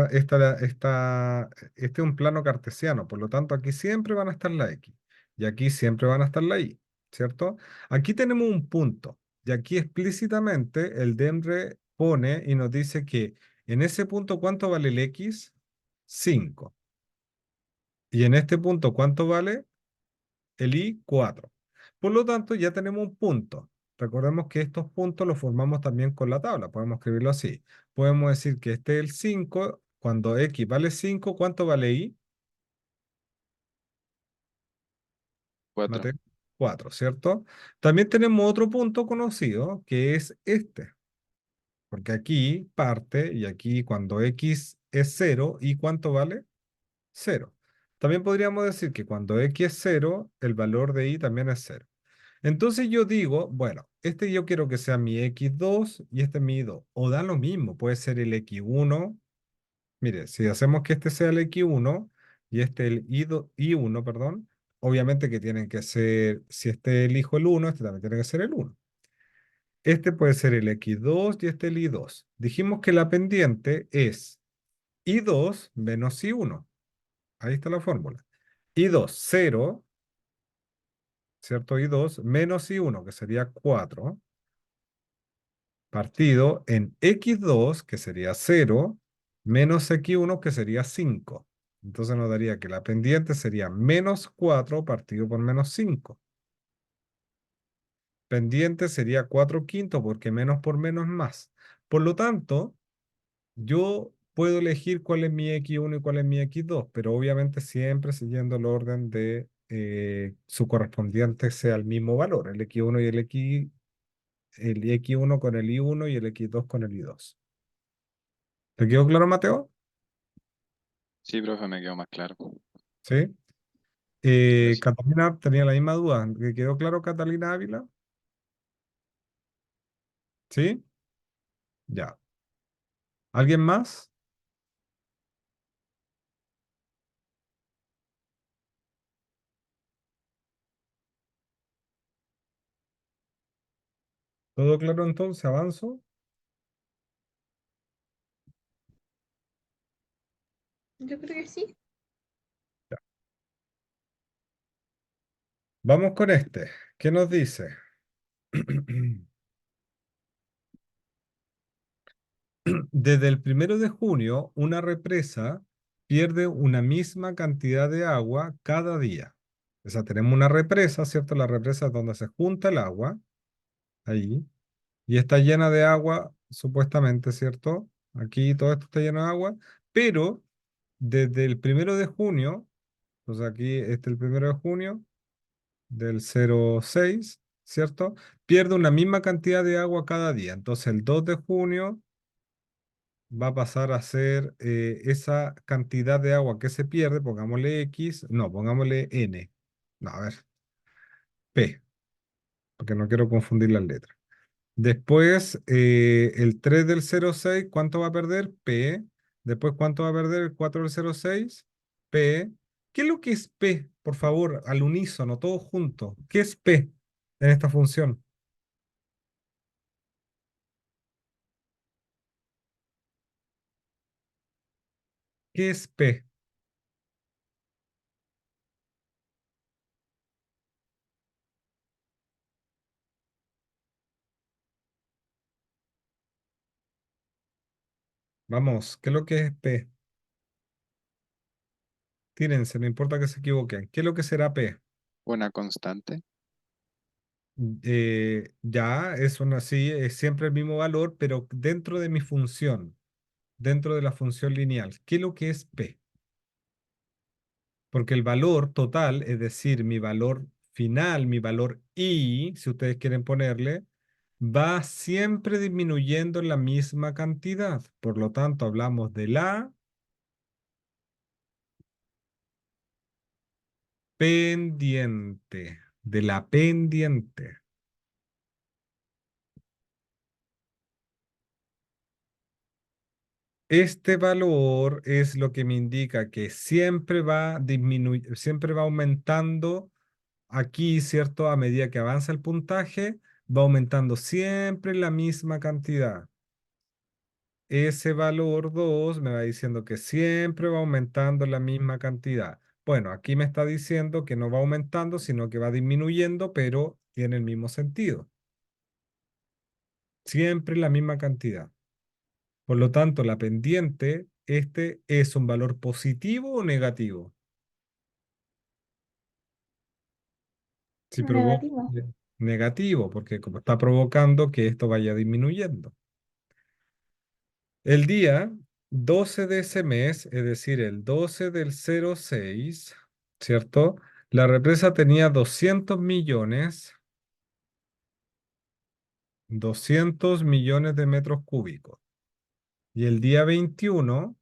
Speaker 1: es un plano cartesiano, por lo tanto aquí siempre van a estar la X y aquí siempre van a estar la Y, ¿cierto? Aquí tenemos un punto y aquí explícitamente el DEMRE pone y nos dice que en ese punto, ¿cuánto vale el X? 5. Y en este punto, ¿cuánto vale el Y? 4. Por lo tanto, ya tenemos un punto. Recordemos que estos puntos los formamos también con la tabla. Podemos escribirlo así. Podemos decir que este es el 5. Cuando X vale 5, ¿cuánto vale Y?
Speaker 3: 4.
Speaker 1: Mateo, 4, ¿cierto? También tenemos otro punto conocido que es este. Porque aquí parte y aquí cuando X es 0, ¿y cuánto vale? 0. También podríamos decir que cuando X es 0, el valor de Y también es 0. Entonces yo digo, bueno, este yo quiero que sea mi X2 y este es mi Y2. O da lo mismo, puede ser el X1. Mire, si hacemos que este sea el X1 y este el Y1, perdón, obviamente que tienen que ser, si este elijo el 1, este también tiene que ser el 1. Este puede ser el X2 y este el Y2. Dijimos que la pendiente es Y2 menos Y1. Ahí está la fórmula. Y2, 0, ¿cierto? Y2 menos Y1, que sería 4, partido en X2, que sería 0, menos X1, que sería 5. Entonces nos daría que la pendiente sería menos 4 partido por menos 5. Pendiente sería 4 quinto porque menos por menos es más. Por lo tanto, yo puedo elegir cuál es mi X1 y cuál es mi X2, pero obviamente siempre siguiendo el orden de su correspondiente sea el mismo valor, el X1 y el X1 con el Y1 y el X2 con el Y2. ¿Te quedó claro, Mateo?
Speaker 3: Sí, profe, me quedó más claro.
Speaker 1: Sí.
Speaker 3: Gracias.
Speaker 1: Catalina tenía la misma duda. ¿Te quedó claro, Catalina Ávila? ¿Sí? Ya. ¿Alguien más? ¿Todo claro entonces? ¿Avanzo?
Speaker 2: Yo creo que sí.
Speaker 1: Ya. Vamos con este. ¿Qué nos dice? Desde el 1 de junio, una represa pierde una misma cantidad de agua cada día. O sea, tenemos una represa, ¿cierto? La represa es donde se junta el agua, ahí, y está llena de agua, supuestamente, ¿cierto? Aquí todo esto está lleno de agua, pero desde el 1 de junio, o sea, aquí está el 1 de junio del 06, ¿cierto? Pierde una misma cantidad de agua cada día. Entonces, el 2 de junio va a pasar a ser esa cantidad de agua que se pierde, pongámosle X, no, pongámosle N. No, a ver, P, porque no quiero confundir las letras. Después, el 3 del 06, ¿cuánto va a perder? P. Después, ¿cuánto va a perder el 4 del 06? P. ¿Qué es lo que es P? Por favor, al unísono, todos juntos. ¿Qué es P en esta función? ¿Qué es P? Vamos, ¿qué es lo que es P? Tírense, no importa que se equivoquen. ¿Qué es lo que será P?
Speaker 3: Una constante.
Speaker 1: Ya, es una, sí, es siempre el mismo valor, pero dentro de mi función, dentro de la función lineal. ¿Qué es lo que es P? Porque el valor total, es decir, mi valor final, mi valor I, si ustedes quieren ponerle, va siempre disminuyendo en la misma cantidad. Por lo tanto, hablamos de la pendiente, de la pendiente. Este valor es lo que me indica que siempre va aumentando aquí, ¿cierto? A medida que avanza el puntaje, va aumentando siempre la misma cantidad. Ese valor 2 me va diciendo que siempre va aumentando la misma cantidad. Bueno, aquí me está diciendo que no va aumentando, sino que va disminuyendo, pero tiene el mismo sentido. Siempre la misma cantidad. Por lo tanto, la pendiente, este es un valor positivo o negativo. Si provoca
Speaker 2: Negativo.
Speaker 1: negativo, porque como está provocando que esto vaya disminuyendo. El día 12 de ese mes, es decir, el 12 del 06, ¿cierto? La represa tenía 200 millones de metros cúbicos. Y el día 21,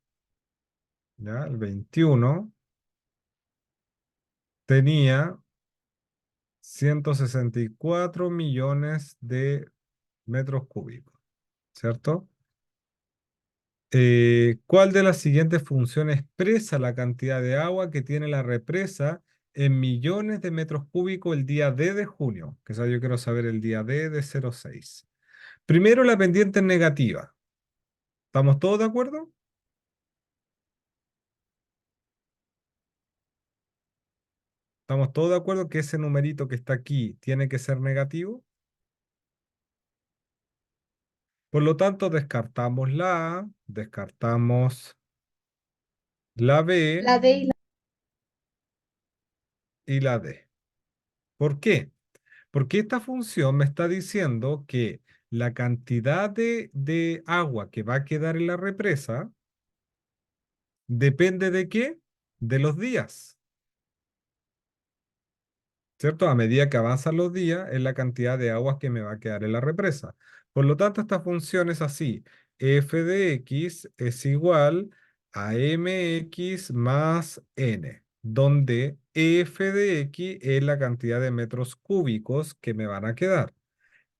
Speaker 1: ¿ya? El 21 tenía 164 millones de metros cúbicos, ¿cierto? ¿Cuál de las siguientes funciones expresa la cantidad de agua que tiene la represa en millones de metros cúbicos el día D de junio? Que eso yo quiero saber el día D de 06. Primero, la pendiente es negativa. ¿Estamos todos de acuerdo? ¿Estamos todos de acuerdo que ese numerito que está aquí tiene que ser negativo? Por lo tanto, descartamos la A, descartamos la B
Speaker 2: La D y la...
Speaker 1: y la D. ¿Por qué? Porque esta función me está diciendo que la cantidad de agua que va a quedar en la represa depende de qué? De los días, ¿cierto? A medida que avanzan los días, es la cantidad de agua que me va a quedar en la represa. Por lo tanto, esta función es así. F de x es igual a mx más n, donde f de x es la cantidad de metros cúbicos que me van a quedar.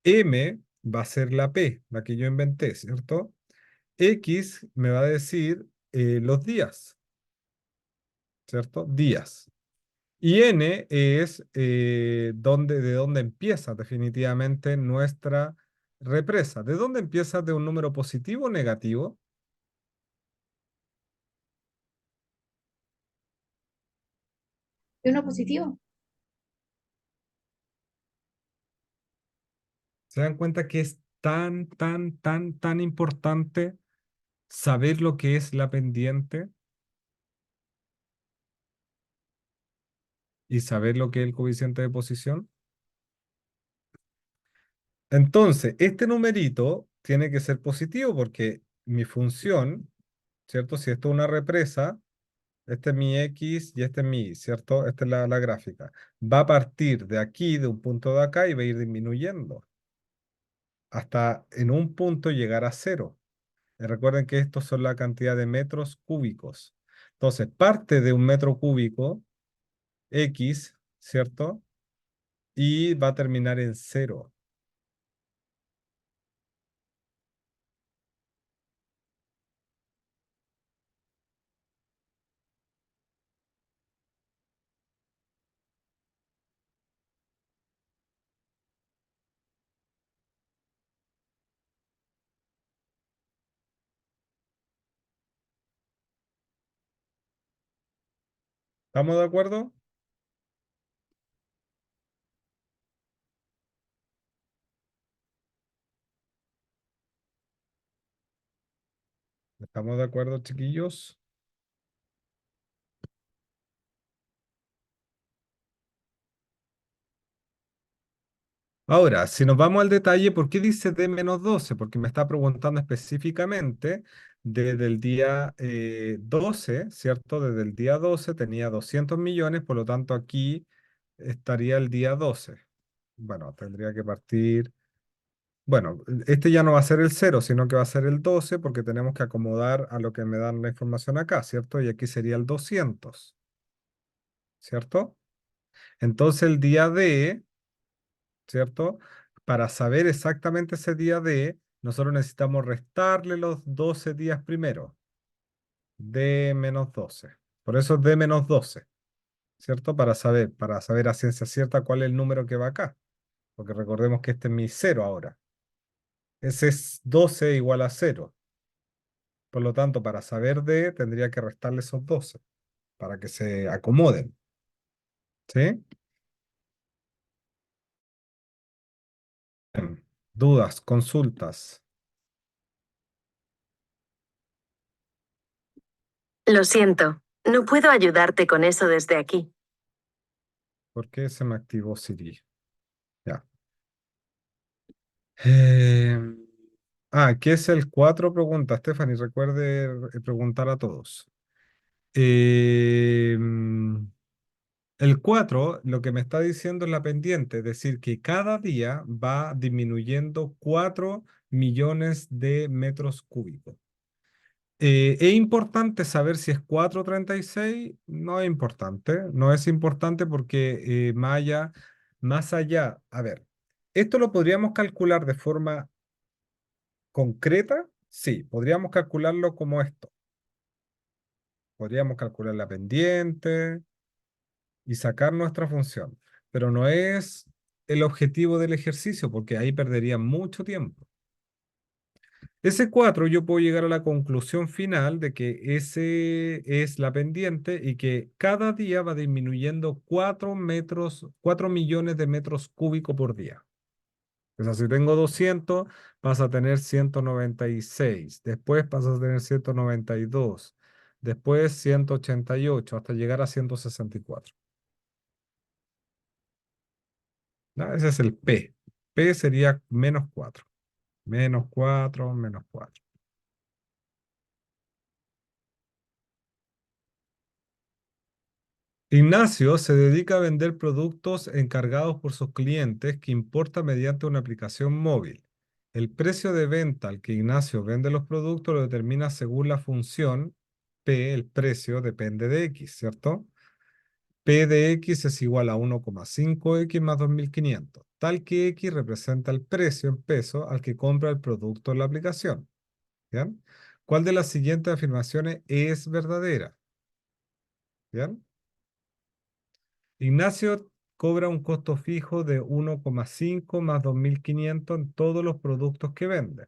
Speaker 1: M va a ser la P, la que yo inventé, ¿cierto? X me va a decir los días, ¿cierto? Días. Y N es de dónde empieza definitivamente nuestra represa. ¿De dónde empieza? ¿De un número positivo o negativo?
Speaker 2: de uno positivo.
Speaker 1: ¿Se dan cuenta que es tan, tan, tan, tan importante saber lo que es la pendiente y saber lo que es el coeficiente de posición? Entonces, este numerito tiene que ser positivo porque mi función, ¿cierto? Si esto es una represa, este es mi X y este es mi Y, ¿cierto? Esta es la gráfica. Va a partir de aquí, de un punto de acá, y va a ir disminuyendo hasta en un punto llegar a cero. Y recuerden que estos son la cantidad de metros cúbicos. Entonces, parte de un metro cúbico, X, ¿cierto? Y va a terminar en cero. ¿Estamos de acuerdo? ¿Estamos de acuerdo, chiquillos? Ahora, si nos vamos al detalle, ¿por qué dice D menos 12? Porque me está preguntando específicamente desde el día 12, ¿cierto? Desde el día 12 tenía 200 millones, por lo tanto aquí estaría el día 12. Bueno, tendría que partir. Bueno, este ya no va a ser el cero, sino que va a ser el 12 porque tenemos que acomodar a lo que me dan la información acá, ¿cierto? Y aquí sería el 200, ¿cierto? Entonces el día D, ¿cierto? Para saber exactamente ese día D, nosotros necesitamos restarle los 12 días primero. D menos 12. Por eso es D menos 12, ¿cierto? Para saber a ciencia cierta cuál es el número que va acá. Porque recordemos que este es mi cero ahora. Ese es 12 igual a cero. Por lo tanto, para saber D, tendría que restarle esos 12 para que se acomoden. ¿Sí? Dudas, consultas.
Speaker 4: Lo siento, no puedo ayudarte con eso desde aquí.
Speaker 1: ¿Por qué se me activó Siri? Ya. Eh, ¿Qué es el 4? Pregunta Stephanie. Recuerde preguntar a todos. Eh, el 4 lo que me está diciendo es la pendiente, es decir, que cada día va disminuyendo 4 millones de metros cúbicos. ¿Es importante saber si es 4,36? No es importante, no es importante porque más allá, a ver, esto lo podríamos calcular de forma concreta, sí, podríamos calcularlo como esto. Podríamos calcular la pendiente y sacar nuestra función, pero no es el objetivo del ejercicio porque ahí perdería mucho tiempo. Ese 4 yo puedo llegar a la conclusión final de que ese es la pendiente y que cada día va disminuyendo 4 millones de metros cúbicos por día. O sea, si tengo 200, vas a tener 196. Después pasas a tener 192. Después 188 hasta llegar a 164. ¿No? Ese es el P. P sería menos 4. Menos 4, menos 4. Ignacio se dedica a vender productos encargados por sus clientes que importa mediante una aplicación móvil. El precio de venta al que Ignacio vende los productos lo determina según la función P, el precio depende de X, ¿cierto? P de X es igual a 1,5X más 2.500, tal que X representa el precio en pesos al que compra el producto en la aplicación. ¿Bien? ¿Cuál de las siguientes afirmaciones es verdadera? ¿Bien? Ignacio cobra un costo fijo de 1,5 más 2.500 en todos los productos que vende.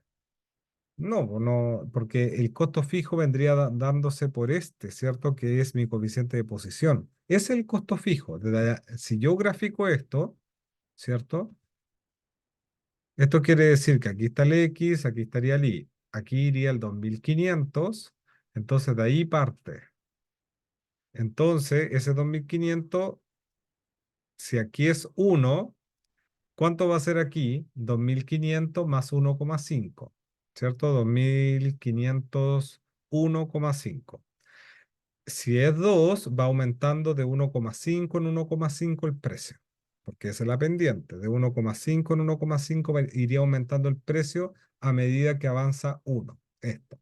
Speaker 1: No, no, porque el costo fijo vendría dándose por este, ¿cierto? Que es mi coeficiente de posición. Es el costo fijo. Si yo grafico esto, ¿cierto? Esto quiere decir que aquí está el X, aquí estaría el Y. Aquí iría el 2.500. Entonces de ahí parte. Entonces ese 2.500, si aquí es 1, ¿cuánto va a ser aquí? 2.500 más 1,5, ¿cierto? 2.501,5. Si es 2, va aumentando de 1,5 en 1,5 el precio, porque esa es la pendiente. De 1,5 en 1,5 iría aumentando el precio a medida que avanza 1. Esto.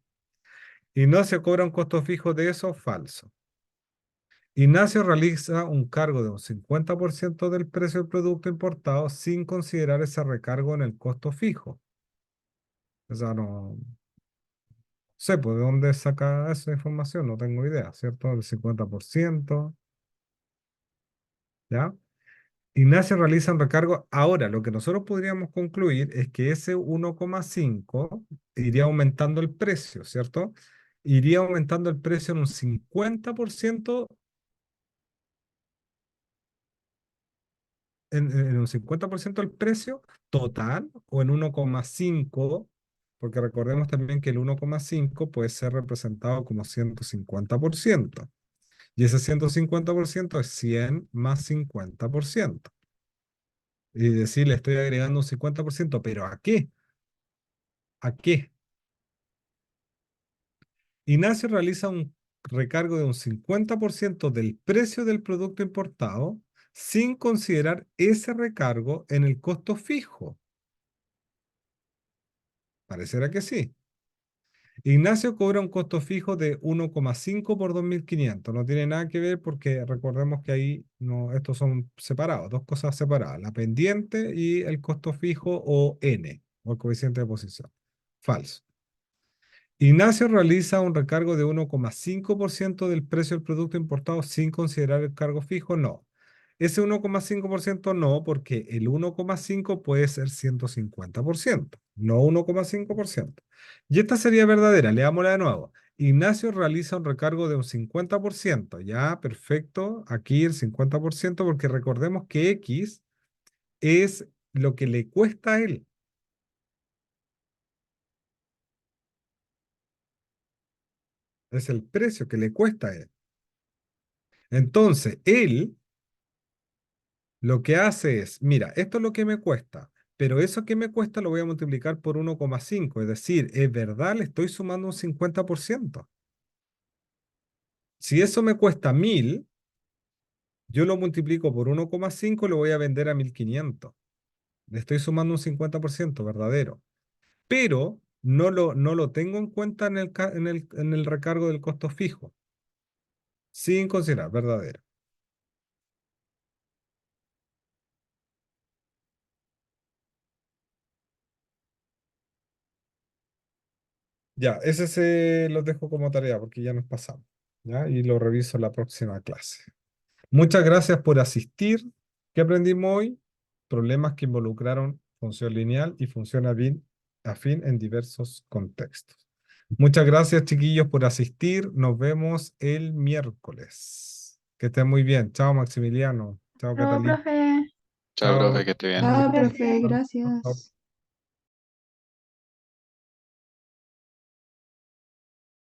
Speaker 1: Y no se cobra un costo fijo de eso, falso. Ignacio realiza un cargo de un 50% del precio del producto importado sin considerar ese recargo en el costo fijo. O sea, no sé, pues, ¿de dónde saca esa información? No tengo idea, ¿cierto? El 50%, ¿ya? Ignacio realiza un recargo. Ahora, lo que nosotros podríamos concluir es que ese 1,5 iría aumentando el precio, ¿cierto? Iría aumentando el precio en un 50%, en un 50% el precio total o en 1,5, porque recordemos también que el 1,5 puede ser representado como 150%. Y ese 150% es 100 más 50%. Y decir, le estoy agregando un 50%, ¿pero a qué? ¿A qué? Ignacio realiza un recargo de un 50% del precio del producto importado sin considerar ese recargo en el costo fijo. Parecerá que sí. Ignacio cobra un costo fijo de 1,5 por 2.500. No tiene nada que ver porque recordemos que ahí no, estos son separados, dos cosas separadas, la pendiente y el costo fijo o N, o el coeficiente de posición. Falso. Ignacio realiza un recargo de 1,5% del precio del producto importado sin considerar el cargo fijo. No. Ese 1,5% no, porque el 1,5 puede ser 150%, no 1,5%. Y esta sería verdadera. Leámosla de nuevo. Ignacio realiza un recargo de un 50%. Ya, perfecto. Aquí el 50%, porque recordemos que X es lo que le cuesta a él. Es el precio que le cuesta a él. Entonces, él lo que hace es, mira, esto es lo que me cuesta, pero eso que me cuesta lo voy a multiplicar por 1,5, es decir, es verdad, le estoy sumando un 50%. Si eso me cuesta 1000, yo lo multiplico por 1,5 y lo voy a vender a 1500. Le estoy sumando un 50% verdadero, pero no lo tengo en cuenta en el recargo del costo fijo, sin considerar verdadero. Ya, ese se los dejo como tarea porque ya nos pasamos, ¿ya? Y lo reviso en la próxima clase. Muchas gracias por asistir. ¿Qué aprendimos hoy? Problemas que involucraron función lineal y función afín en diversos contextos. Muchas gracias, chiquillos, por asistir. Nos vemos el miércoles. Que estén muy bien. Chao, Maximiliano. Chao,
Speaker 2: No,
Speaker 1: Catalina.
Speaker 2: profe.
Speaker 3: Chao, profe, que
Speaker 1: Chao.
Speaker 3: esté bien.
Speaker 2: Chao,
Speaker 1: Chao.
Speaker 2: profe,
Speaker 1: Chao.
Speaker 2: gracias.